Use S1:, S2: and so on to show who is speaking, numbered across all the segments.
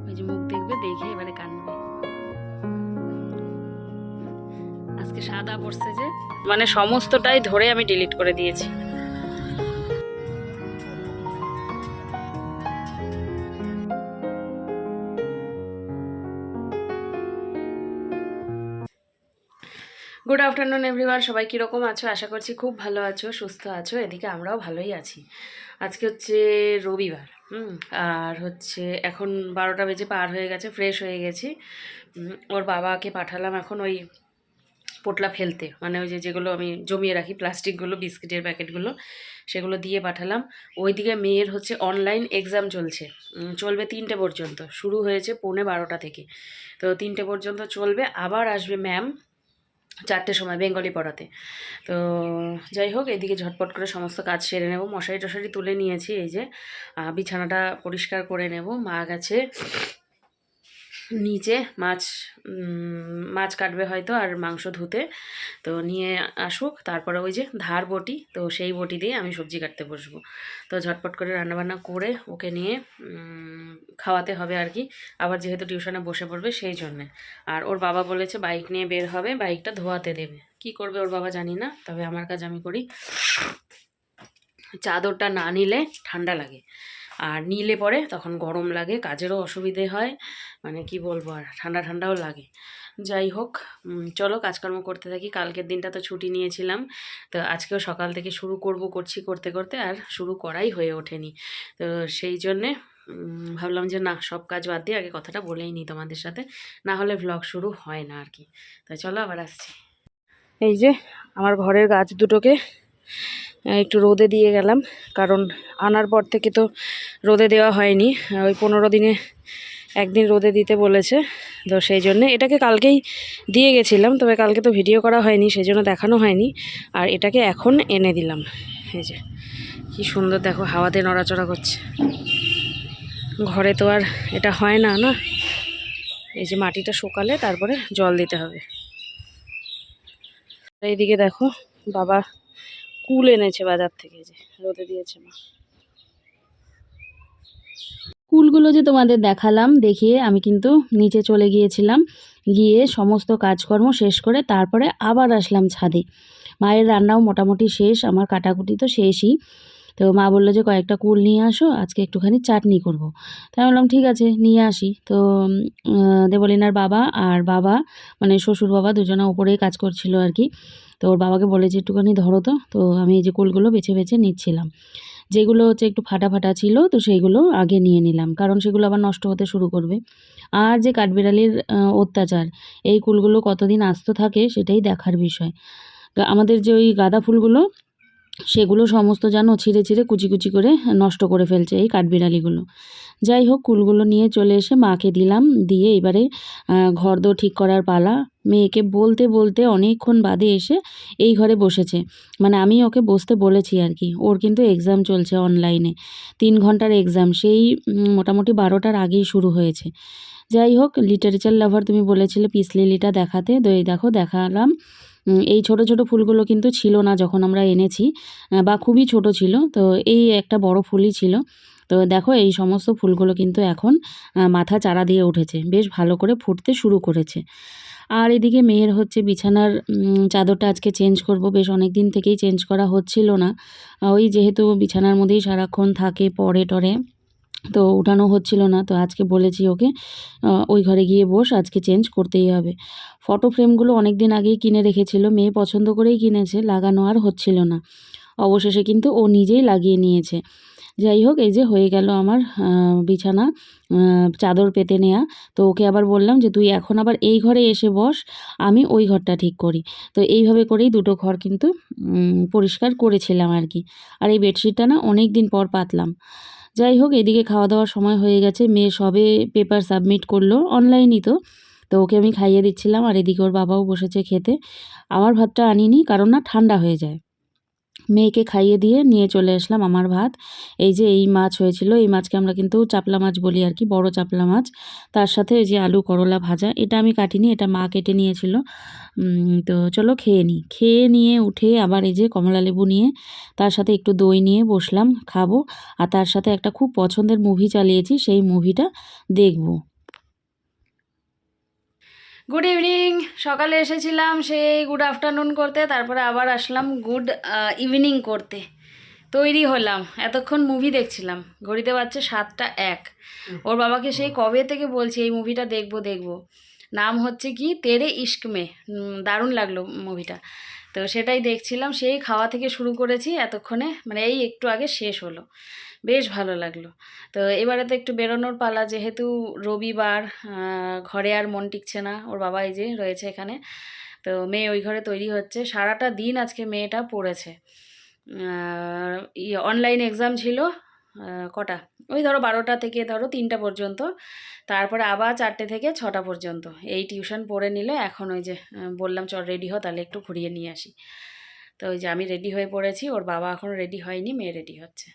S1: ওই যে মুখ দেখবে, দেখে এবারে কানবে। আজকে সাদা পড়ছে যে, মানে সমস্তটাই ধরে আমি ডিলিট করে দিয়েছি। গুড আফটারনুন এভরিওয়ান, সবাই কীরকম আছো? আশা করছি খুব ভালো আছো, সুস্থ আছো। এদিকে আমরাও ভালোই আছি। আজকে হচ্ছে রবিবার, আর হচ্ছে এখন 12টা বেজে পার হয়ে গেছে, ফ্রেশ হয়ে গেছি। ওর বাবাকে পাঠালাম এখন ওই পোটলা ফেলতে, মানে ওই যেগুলো আমি জমিয়ে রাখি প্লাস্টিকগুলো, বিস্কিটের প্যাকেটগুলো, সেগুলো দিয়ে পাঠালাম। ওইদিকে মেয়ের হচ্ছে অনলাইন এক্সাম চলছে, চলবে 3টে পর্যন্ত, শুরু হয়েছে 12:15 থেকে, তো 3টে পর্যন্ত চলবে। আবার আসবে ম্যাম 4টের সময় বেঙ্গলি পড়াতে। তো যাই হোক, এদিকে ঝটপট করে সমস্ত কাজ সেরে নেব। মশারি টশারি তুলে নিয়েছি, এই যে বিছানাটা পরিষ্কার করে নেব। মা গেছে নিচে মাছ কাটবে হয়তো, আর মাংস ধুতে, তো নিয়ে আসুক। তারপরে ওই যে ধার বটি, তো সেই বটি দিয়ে আমি সবজি কাটতে বসবো। তো ঝটপট করে রান্নাবান্না করে ওকে নিয়ে খাওয়াতে হবে আর কি। আবার যেহেতু টিউশনে বসে পড়বে সেই জন্যে। আর ওর বাবা বলেছে বাইক নিয়ে বের হবে, বাইকটা ধোয়াতে দেবে। কি করবে ওর বাবা জানি না, তবে আমার কাজ আমি করি। চাদরটা না নিলে ঠান্ডা লাগে, আর নিলে পরে তখন গরম লাগে, কাজেরও অসুবিধে হয়, মানে কি বলবো, আর ঠান্ডা ঠান্ডাও লাগে। যাই হোক, চলো কাজকর্ম করতে থাকি। কালকের দিনটা তো ছুটি নিয়েছিলাম, তো আজকেও সকাল থেকে শুরু করতে করতে আর শুরু করাই হয়ে ওঠেনি। তো সেই জন্যে ভাবলাম যে না, সব কাজ বাদ দিয়ে আগে কথাটা বলেই নিই তোমাদের সাথে, না হলে ভ্লগ শুরু হয় না আর কি। তো চলো আবার আসছি। এই যে আমার ঘরের গাছ দুটোকে একটু রোদে দিয়ে গেলাম, কারণ আনার পর থেকে তো রোদে দেওয়া হয়নি। ওই 15 দিনে একদিন রোদে দিতে বলেছে, তো সেই জন্যে এটাকে কালকেই দিয়ে গেছিলাম, তবে কালকে তো ভিডিও করা হয়নি, সেই জন্য দেখানো হয়নি। আর এটাকে এখন এনে দিলাম। এই যে কি সুন্দর দেখো, হাওয়াতে নড়াচড়া করছে। ঘরে তো আর এটা হয় না না। এই যে মাটিটা শুকালে তারপরে জল দিতে হবে। এইদিকে দেখো, বাবা কুল এনেছে বাজার থেকে, যে রোদে দিয়েছে মা। কুলগুলো যে তোমাদের দেখালাম, দেখিয়ে আমি কিন্তু নিচে চলে গিয়েছিলাম। গিয়ে সমস্ত কাজকর্ম শেষ করে তারপরে আবার আসলাম ছাদে। মায়ের রান্নাও মোটামুটি শেষ, আমার কাটাকুটি তো শেষই। তো মা বললো যে কয়েকটা কুল নিয়ে আসো, আজকে একটুখানি চাটনি করব। তাই বললাম ঠিক আছে নিয়ে আসি। তো দেবলিনার বাবা আর বাবা, মানে শ্বশুর বাবা, দুজনে ওপরেই কাজ করছিল আর কি। তো ওর বাবাকে বলেছে একটুখানি ধরো তো। তো আমি এই যে কুলগুলো বেছে বেছে নিচ্ছিলাম। যেগুলো হচ্ছে একটু ফাটা ফাটা ছিল, তো সেইগুলো আগে নিয়ে নিলাম, কারণ সেগুলো আবার নষ্ট হতে শুরু করবে। আর যে কাঠবিড়ালির অত্যাচার, এই কুলগুলো কতদিন আস্ত থাকে সেটাই দেখার বিষয়। তো আমাদের যে ওই গাঁদা ফুলগুলো, সেগুলো সমস্ত যেন ছিঁড়ে ছিঁড়ে কুচি কুচি করে নষ্ট করে ফেলছে এই কাঠবিড়ালিগুলো। যাই হোক, কুলগুলো নিয়ে চলে এসে মাকে দিলাম, দিয়ে এবারে ঘরদোর ঠিক করার পালা। মেয়েকে বলতে বলতে অনেকক্ষণ বাদে এসে এই ঘরে বসেছে, মানে আমি ওকে বসতে বলেছি আর কি। ওর কিন্তু এক্সাম চলছে অনলাইনে, 3 ঘন্টার এক্সাম, সেই মোটামুটি 12টার আগেই শুরু হয়েছে। যাই হোক, লিটারেচার লাভার তুমি বলেছিলে পিস লিলিটা দেখাতে, তো এই দেখো দেখালাম। এই ছোট ছোট ফুলগুলো কিন্তু ছিল না যখন আমরা এনেছি, বা খুবই ছোট ছিল, তো এই একটা বড় ফুলই ছিল। তো দেখো এই সমস্ত ফুলগুলো কিন্তু এখন মাথা চারা দিয়ে উঠেছে, বেশ ভালো করে ফুটতে শুরু করেছে। আর এদিকে মেয়ের হচ্ছে বিছানার চাদরটা আজকে চেঞ্জ করব, বেশ অনেক দিন থেকেই চেঞ্জ করা হচ্ছিল না। ওই যেহেতু বিছানার মধ্যেই সারাক্ষণ থাকে, পড়ে টরে, তো উঠানো হচ্ছিল না। তো আজকে বলেছি ওকে ওই ঘরে গিয়ে বস, আজকে চেঞ্জ করতেই হবে। ফটো ফ্রেমগুলো অনেক দিন আগেই কিনে রেখেছিল, মেয়ে পছন্দ করেই কিনেছে, লাগানো আর হচ্ছিল না। অবশেষে কিন্তু ও নিজেই লাগিয়ে নিয়েছে। যাই হোক, এই যে হয়ে গেল আমার বিছানা চাদর পেতে নেওয়া। তো ওকে আবার বললাম যে তুই এখন আবার এই ঘরে এসে বস, আমি ওই ঘরটা ঠিক করি। তো এইভাবে করেই দুটো ঘর কিন্তু পরিষ্কার করেছিলাম আর কি। আর এই বেডশিটটা না অনেক দিন পর পাতলাম। যাই হোক, এদিকে খাওয়া দাওয়ার সময় হয়ে গেছে, মেয়ে সবে পেপার সাবমিট করলো অনলাইনই তো। তো ওকে আমি খাইয়ে দিচ্ছিলাম, আর এদিকে ওর বাবাও বসেছে খেতে। আমার ভাতটা আনিনি, কারণ না ঠান্ডা হয়ে যায়। মেয়েকে খাইয়ে দিয়ে নিয়ে চলে আসলাম আমার ভাত। এই যে এই মাছ হয়েছিল, এই মাছকে আমরা কিন্তু চাপলা মাছ বলি আর কি, বড় চাপলা মাছ। তার সাথে এই যে আলু করলা ভাজা, এটা আমি কাটিনি, এটা মা কেটে নিয়েছিল। তো চলো খেয়ে নিই। খেয়ে নিয়ে উঠে আবার এই যে কমলা লেবু নিয়ে, তার সাথে একটু দই নিয়ে বসলাম খাবো। আর তার সাথে একটা খুব পছন্দের মুভি চালিয়েছি, সেই মুভিটা দেখব। Good evening. সকালে এসেছিলাম সেই গুড আফটারনুন করতে, তারপরে আবার আসলাম গুড ইভিনিং করতে। তৈরি হলাম, এতক্ষণ মুভি দেখছিলাম, ঘড়িতে বাজছে 7টা 1। ওর বাবাকে সেই কবে থেকে বলছি এই মুভিটা দেখবো দেখবো। নাম হচ্ছে কি তেরে ইশক মে, দারুণ লাগলো মুভিটা। তো সেটাই দেখছিলাম, সেই খাওয়া থেকে শুরু করেছি এতক্ষণে, মানে এই একটু আগে শেষ হলো, বেশ ভালো লাগলো। তো এবারে তো একটু বেরোনোর পালা, যেহেতু রবিবার, ঘরে আর মন টিকছে না। ওর বাবা এই যে রয়েছে এখানে, তো মেয়ে ওই ঘরে তৈরি হচ্ছে। সারাটা দিন আজকে মেয়েটা পড়েছে। অনলাইন এক্সাম ছিল, কটা, ওই ধরো 12টা থেকে ধরো 3টা পর্যন্ত, তারপরে আবার 4টে থেকে 6টা পর্যন্ত এই টিউশন পড়ে নিল। এখন ওই যে বললাম চল রেডি হ, তাহলে একটু ঘুরিয়ে নিয়ে আসি। তো ওই যে আমি রেডি হয়ে পড়েছি, ওর বাবা এখনও রেডি হয়নি, মেয়ে রেডি হচ্ছে।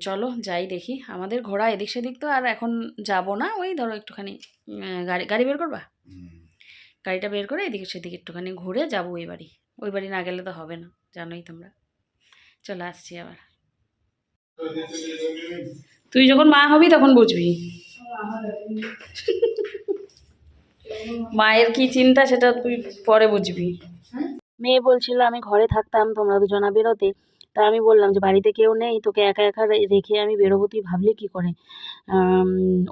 S1: চলো যাই দেখি। আমাদের ঘোরা এদিক সেদিক তো আর এখন যাব না, ওই ধরো একটুখানি গাড়ি গাড়ি বের করবা, গাড়িটা বের করে এদিকে সেদিক একটুখানি ঘুরে যাবো ওই বাড়ি। ওই বাড়ি না গেলে তো হবে না, জানোই তোমরা। চলে আসছি আবার। তুই যখন মা হবি তখন বুঝবি মায়ের কি চিন্তা, সেটা তুই পরে বুঝবি। মেয়ে বলছিল আমি ঘরে থাকতাম, তোমরা দুজনা বেরোতে। তা আমি বললাম যে বাড়িতে কেউ নেই, তোকে একা একা রেখে আমি বেরোবো, তুই ভাবলি কি করে?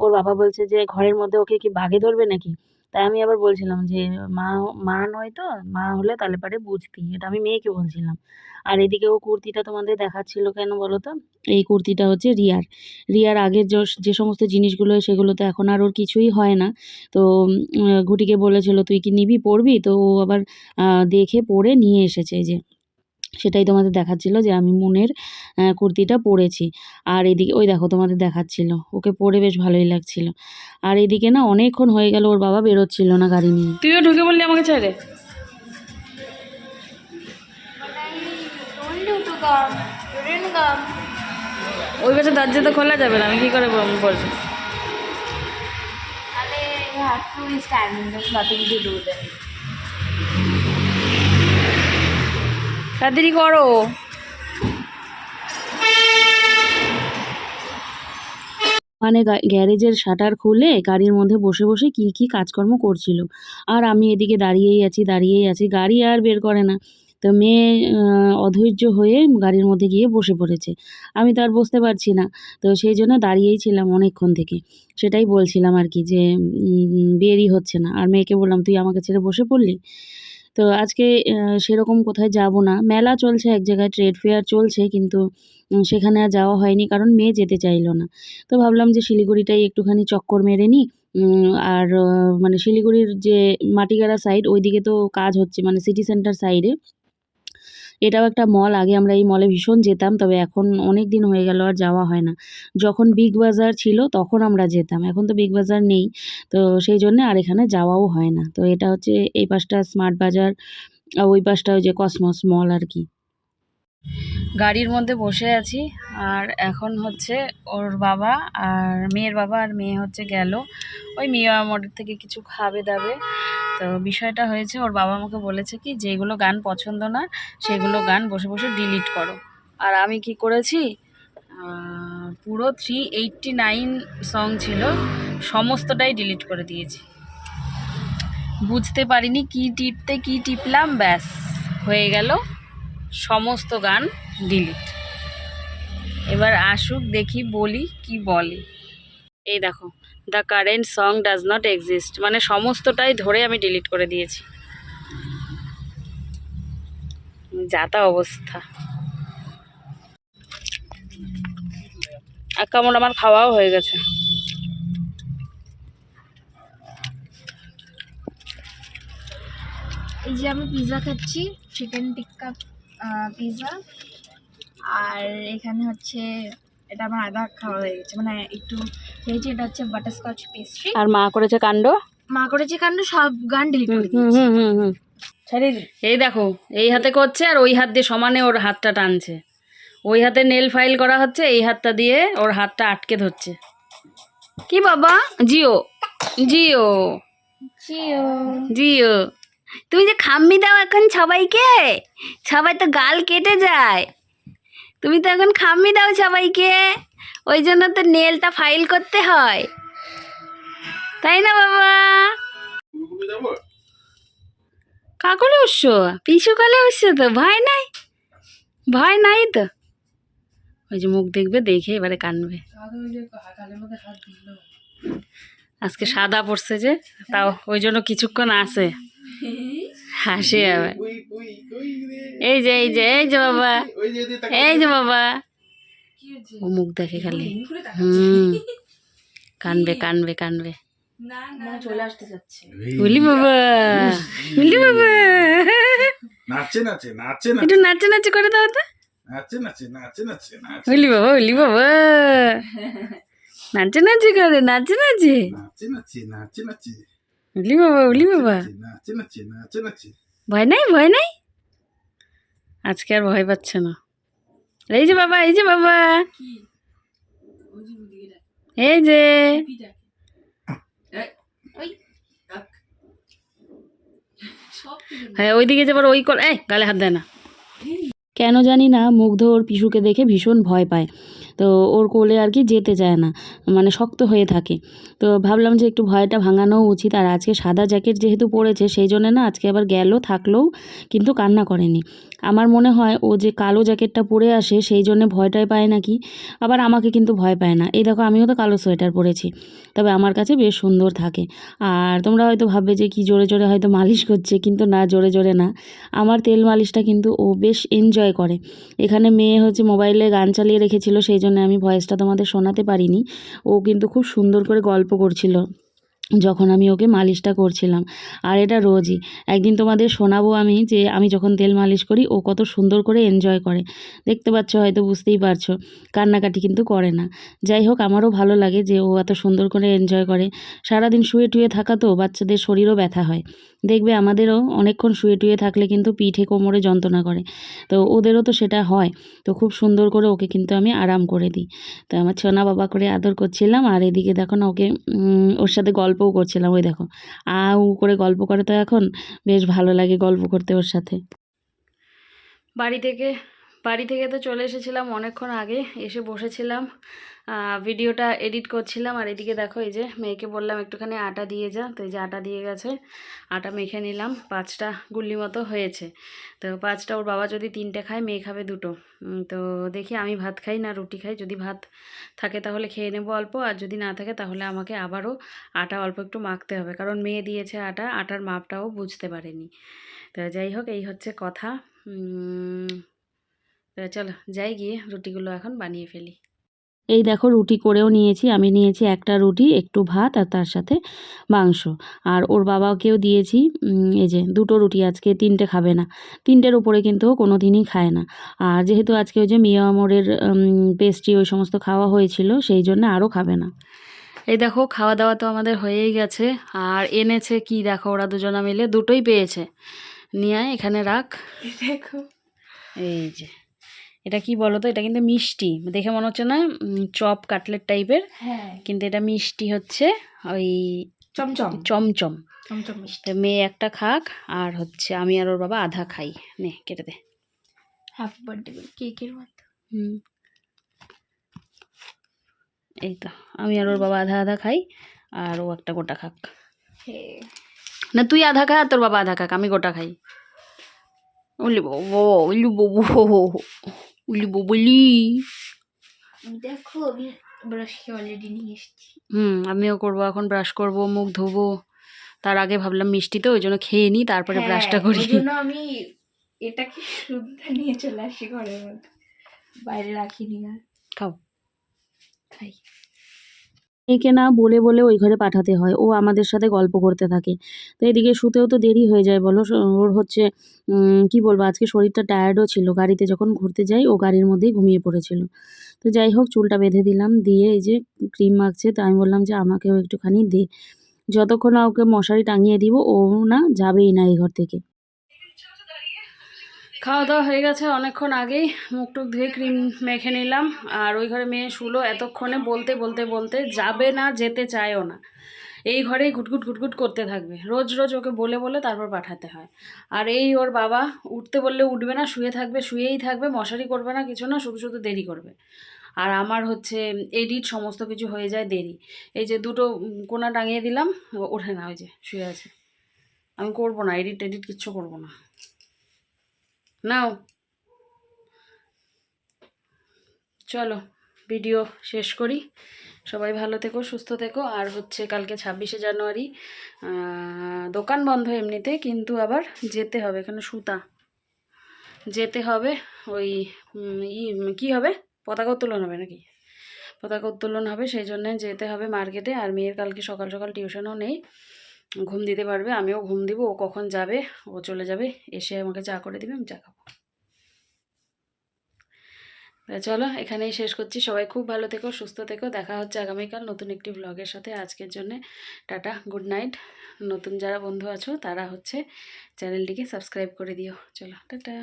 S1: ওর বাবা বলছে যে ঘরের মধ্যে ওকে কি বাঘে ধরবে নাকি? তাই আমি আবার বলছিলাম যে মা মা নয় তো, মা হলে তাহলে পারে বুঝতি, এটা আমি মেয়েকে বলছিলাম। আর এদিকে ও কুর্তিটা তোমাদের দেখাচ্ছিল কেন বলো তো? এই কুর্তিটা হচ্ছে রিয়ার। রিয়ার আগের যে সমস্ত জিনিসগুলো, সেগুলো তো এখন আর ওর কিছুই হয় না। তো ঘুটিকে বলেছিল তুই কি নিবি, পরবি? তো ও আবার দেখে পরে নিয়ে এসেছে। এই যে সেটাই তোমাদের দেখাচ্ছিল যে আমি মুনের কুর্তিটা পরেছি। আর এদিকে ওই দেখো তোমাদের দেখাচ্ছিল, ওকে পরে বেশ ভালোই লাগছিল। আর এদিকে না অনেকক্ষণ হয়ে গেল ওর বাবা বেরোচ্ছিল না গাড়ি নিয়ে। তুইও ঢুকে বললি আমাকে ছেড়ে। ওই পাশে দরজা তো খোলা যাবে না, আমি কি করে বলছি? তাড়াতাড়ি করো। মানে গ্যারেজের শাটার খুলে গাড়ির মধ্যে বসে বসে কি কি কাজকর্ম করছিল, আর আমি এদিকে দাঁড়িয়েই আছি, গাড়ি আর বের করে না। তো মেয়ে অধৈর্য হয়ে গাড়ির মধ্যে গিয়ে বসে পড়েছে। আমি তো আর বসতে পারছি না, তো সেই জন্য দাঁড়িয়েই ছিলাম অনেকক্ষণ থেকে। সেটাই বলছিলাম আর কি, যে বেরই হচ্ছে না। আর মেয়েকে বললাম তুই আমাকে ছেড়ে বসে পড়লি। তো আজকে সেরকম কোথায় যাব না, মেলা চলছে এক জায়গায়, ট্রেড ফেয়ার চলছে, কিন্তু সেখানে আর যাওয়া হয়নি, কারণ মেয়ে যেতে চাইলো না। তো ভাবলাম যে শিলিগুড়িটাই একটুখানি চক্কর মেরে নিই। আর মানে শিলিগুড়ির যে মাটিগাড়া সাইড, ওইদিকে তো কাজ হচ্ছে, মানে সিটি সেন্টার সাইডে। এটাও একটা মল, আগে আমরা এই মলে ভীষণ যেতাম, তবে এখন অনেক দিন হয়ে গেল আর যাওয়া হয় না। যখন বিগ বাজার ছিল তখন আমরা যেতাম, এখন তো বিগ বাজার নেই, তো সেই জন্যে আর এখানে যাওয়াও হয় না। তো এটা হচ্ছে এই পাশটা স্মার্ট বাজার, আর ওই পাশটা ওই যে কসমস মল আর কি। গাড়ির মধ্যে বসে আছি, আর এখন হচ্ছে ওর বাবা আর মেয়ের বাবা আর মেয়ে হচ্ছে গেল ওই মিয়া মোড়ের থেকে কিছু খাবে দাবে। তো বিষয়টা হয়েছে, ওর বাবা আমাকে বলেছে কি যেগুলো গান পছন্দ না সেগুলো গান বসে বসে ডিলিট করো। আর আমি কি করেছি, পুরো 389 সং ছিল, সমস্তটাই ডিলিট করে দিয়েছি। বুঝতে পারিনি কি টিপতে কি টিপলাম, ব্যাস হয়ে গেল সমস্ত গান ডিলিট। এবার আসুক দেখি বলি কি বলে। এই দেখো, the current song does not exist, মানে সমস্তটাই ধরে আমি ডিলিট করে দিয়েছি। যাতা অবস্থা। এক কামড় আমার খাওয়াও হয়ে গেছে।
S2: এই যে আমি পিৎজা খাচ্ছি, চিকেন টিক্কা পিৎজা। আর এখানে হচ্ছে এটা আমার আধা খাওয়া হয়ে গেছে, মানে একটু খেয়েছি। এটা হচ্ছে বাটারস্কচ পেস্ট্রি।
S1: আর মা করেছে কাণ্ড,
S2: মা করেছে কাণ্ড, সব গান ডিলিট করে দিয়েছি।
S1: এই দেখো, এই হাতে করছে আর ওই হাত দিয়ে সমানে ওর হাতটা টানছে। ওই হাতে নেল ফাইল করা হচ্ছে, এই হাতটা দিয়ে ওর হাতটা আটকে ধরছে। কি বাবা, জিও জিও
S2: জিও
S1: জিও। তুমি যে খাম্মি দাও এখন সবাইকে, সবাই তো গাল কেটে যায়, তুমি তো এখন খাম্মি দাও সবাইকে, ওই জন্য তো নেলটা ফাইল করতে হয়, তাই না বাবা? কাকলে উঠছো, পিছু কালে উঠছে তো, ভয় নাই, ভয় নাই তো। ওই যে মুখ দেখবে, দেখে এবারে কানবে। আজকে সাদা পড়ছে যে, তাও ওই জন্য কিছুক্ষণ আসে, হাসি আবার। এই যে এই যে এই যে বাবা, এই যে বাবা, ও মুখ দেখে খালি। কানবে কানবে কানবে।
S2: চলে আসতে যাচ্ছে।
S1: বলি বাবা, বলি বাবা,
S3: নাচে নাচে নাচে
S1: একটু নাচে নাচে করে দাও তো।
S3: নাচে নাচে নাচে নাচে নাচে
S1: বলি বাবা, বলি বাবা, নাচে নাচে করে, নাচে নাচে,
S3: নাচে নাচে নাচে নাচে
S1: বলি বাবা, বলি বাবা।
S3: নাচে নাচে নাচে নাচে
S1: ভয় নাই, ভয় নাই, আজকে আর ভয় পাচ্ছে না। এই যে বাবা, এই যে বাবা, এই যে, হ্যাঁ ওইদিকে যাবার ওই কর, এই গালে হাত দেয় না। কেন জানি না মুগ্ধ ওর পিসুকে দেখে ভীষণ ভয় পায়, তো ওর কোলে আর কি যেতে চায় না, মানে শক্ত হয়ে থাকে। তো ভাবলাম যে একটু ভয়টা ভাঙানো উচিত। আর আজকে সাদা জ্যাকেট যেহেতু পরেছে, সেই জন্য না আজকে আবার গেল, থাকলেও কিন্তু কান্না করেনি। আমার মনে হয় ও যে কালো জ্যাকেটটা পরে আসে সেই জন্য ভয়টাই পায় নাকি। আবার আমাকে কিন্তু ভয় পায় না। এই দেখো আমিও তো কালো সোয়েটার পরেছি, তবে আমার কাছে বেশ সুন্দর থাকে। আর তোমরা হয়তো ভাববে যে কি জোরে জোরে হয়তো মালিশ করছে, কিন্তু না, জোরে জোরে না। আমার তেল মালিশটা কিন্তু ও বেশ এনজয় করে। এখানে মেয়ে হচ্ছে মোবাইলে গান চালিয়ে রেখেছিল, সেই জন্য আমি ভয়েসটা তোমাদের শোনাতে পারিনি। ও কিন্তু খুব সুন্দর করে গল্প করছিল যখন আমি ওকে মালিশটা করছিলাম। আর এটা রোজই, একদিন তোমাদের শোনাবো আমি যে আমি যখন তেল মালিশ করি ও কত সুন্দর করে এনজয় করে। দেখতে পাচ্ছ, হয়তো বুঝতেই পারছো, কান্নাকাটি কিন্তু করে না। যাই হোক, আমারও ভালো লাগে যে ও এত সুন্দর করে এনজয় করে। সারাদিন শুয়ে টুয়ে থাকা তো বাচ্চাদের শরীরও ব্যথা হয়, দেখবে আমাদেরও অনেকক্ষণ শুয়ে টুয়ে থাকলে কিন্তু পিঠে কোমরে যন্ত্রণা করে, তো ওদেরও তো সেটা হয়। তো খুব সুন্দর করে ওকে কিন্তু আমি আরাম করে দিই। তো আমার ছোনা বাবা করে আদর করছিলাম, আর এদিকে দেখো না ওকে ওর সাথে গল্পও করছিলাম। ওই দেখো উ করে গল্প করে, তো এখন বেশ ভালো লাগে গল্প করতে ওর সাথে। বাড়ি থেকে তো চলে এসেছিলাম অনেকক্ষণ আগে, এসে বসেছিলাম, ভিডিওটা এডিট করছিলাম। আর এদিকে দেখো, এই যে মেয়েকে বললাম একটুখানি আটা দিয়ে যা, তো এই যে আটা দিয়ে গেছে, আটা মেখে নিলাম। 5টা গুল্লি মতো হয়েছে। তো 5টা, ওর বাবা যদি 3টে খায়, মেয়ে খাবে 2টো। তো দেখি আমি ভাত খাই না রুটি খাই, যদি ভাত থাকে তাহলে খেয়ে নেবো অল্প, আর যদি না থাকে তাহলে আমাকে আবারও আটা অল্প একটু মাখতে হবে, কারণ মেয়ে দিয়েছে আটার মাপটাও বুঝতে পারেনি। তো যাই হোক, এই হচ্ছে কথা। তো চলো যাই, গিয়ে রুটিগুলো এখন বানিয়ে ফেলি। এই দেখো রুটি করেও নিয়েছি, আমি নিয়েছি একটা রুটি, একটু ভাত, আর তার সাথে মাংস। আর ওর বাবাকেও দিয়েছি এই যে 2টো রুটি, আজকে 3টে খাবে না। 3টের উপরে কিন্তু কোনো দিনই খায় না। আর যেহেতু আজকে ওই যে মিয়া আমরের পেস্ট্রি ওই সমস্ত খাওয়া হয়েছিল, সেই জন্য আরও খাবে না। এই দেখো খাওয়া দাওয়া তো আমাদের হয়েই গেছে। আর এনেছে কি দেখো, ওরা দুজনা মিলে 2টোই পেয়েছে। নিয়ে আয়, এখানে রাখ।
S2: দেখো,
S1: এই যে এটা কি বলো তো, এটা কিন্তু মিষ্টি, দেখে মনে হচ্ছে না চপ কাটলেট টাইপের,
S2: হ্যাঁ
S1: কিন্তু এটা মিষ্টি হচ্ছে ওই
S2: চমচম
S1: চমচম।
S2: চমচম মিষ্টি।
S1: তো মেয়ে একটা খাক, আর হচ্ছে আমি আর ওর বাবা আধা খাই। নে কেটে দে।
S2: হ্যাপি বার্থডে কেকের মতো।
S1: এই তো আমি আর ওর বাবা আধা আধা খাই, আর ও একটা গোটা খাক।
S2: হ্যাঁ,
S1: না তুই আধা খা, আর তোর বাবা আধা খাক, আমি গোটা খাই। উলি বাবু, উলি বাবু, উলি বলি।
S2: দেখো আমি ব্রাশকে অলরেডি নিয়ে এসেছি।
S1: আমিও করবো, এখন ব্রাশ করব, মুখ ধোবো। তার আগে ভাবলাম মিষ্টি তো, ওই জন্য খেয়ে নিই, তারপরে ব্রাশটা করি।
S2: ওই জন্য আমি এটাকে শুদ্ধা নিয়ে চলে আসি ঘরের মধ্যে, বাইরে রাখিনি। আর
S1: খাও।
S2: খাই।
S1: মেয়েকে না বলে বলে ওই ঘরে পাঠাতে হয়, ও আমাদের সাথে গল্প করতে থাকে। তো এদিকে শুতেও তো দেরি হয়ে যায় বলো। ওর হচ্ছে কি বলবো, আজকে শরীরটা টায়ার্ডও ছিল, গাড়িতে যখন ঘুরতে যাই ও গাড়ির মধ্যেই ঘুমিয়ে পড়েছিল। তো যাই হোক, চুলটা বেঁধে দিলাম, দিয়ে এই যে ক্রিম মাখছে, তো আমি বললাম যে আমাকেও একটুখানি দে। যতক্ষণ না ওকে মশারি টাঙিয়ে দিব, ও না যাবেই না এই ঘর থেকে। খাওয়া দাওয়া হয়ে গেছে অনেকক্ষণ আগেই, মুখ টুক ধুয়ে ক্রিম মেখে নিলাম। আর ওই ঘরে মেয়ে শুলো এতক্ষণে, বলতে বলতে বলতে যাবে না, যেতে চায়ও না, এই ঘরেই ঘুটঘুট ঘুটঘুট করতে থাকবে। রোজ রোজ ওকে বলে বলে তারপর পাঠাতে হয়। আর এই ওর বাবা উঠতে বললে উঠবে না, শুয়ে থাকবে, শুয়েই থাকবে, মশারি করবে না, কিছু না, শুধু শুধু দেরি করবে। আর আমার হচ্ছে এডিট সমস্ত কিছু হয়ে যায় দেরি। এই যে 2টো কোনা টাঙিয়ে দিলাম, ওঠে না, ওই যে শুয়ে আছে। আমি করবো না, এডিট কিচ্ছু করবো না। নাও চলো ভিডিও শেষ করি। সবাই ভালো থেকো, সুস্থ থেকো। আর হচ্ছে কালকে 26শে জানুয়ারি, দোকান বন্ধ এমনিতে, কিন্তু আবার যেতে হবে, এখানে সুতা যেতে হবে। ওই কী হবে, পতাকা উত্তোলন হবে নাকি, পতাকা উত্তোলন হবে, সেই জন্যে যেতে হবে মার্কেটে। আর মেয়ের কালকে সকাল সকাল টিউশনও নেই, ঘুম দিতে পারবে, আমিও ঘুম দিব। ও কখন যাবে, ও চলে যাবে, এসে আমাকে চা করে দিবে, আমি চা খাবো। চলো এখানেই শেষ করছি। সবাই খুব ভালো থেকো, সুস্থ থেকো। দেখা হচ্ছে আগামীকাল নতুন একটি ব্লগের সাথে। আজকের জন্যে টাটা, গুড নাইট। নতুন যারা বন্ধু আছো তারা হচ্ছে চ্যানেলটিকে সাবস্ক্রাইব করে দিও। চলো টাটা।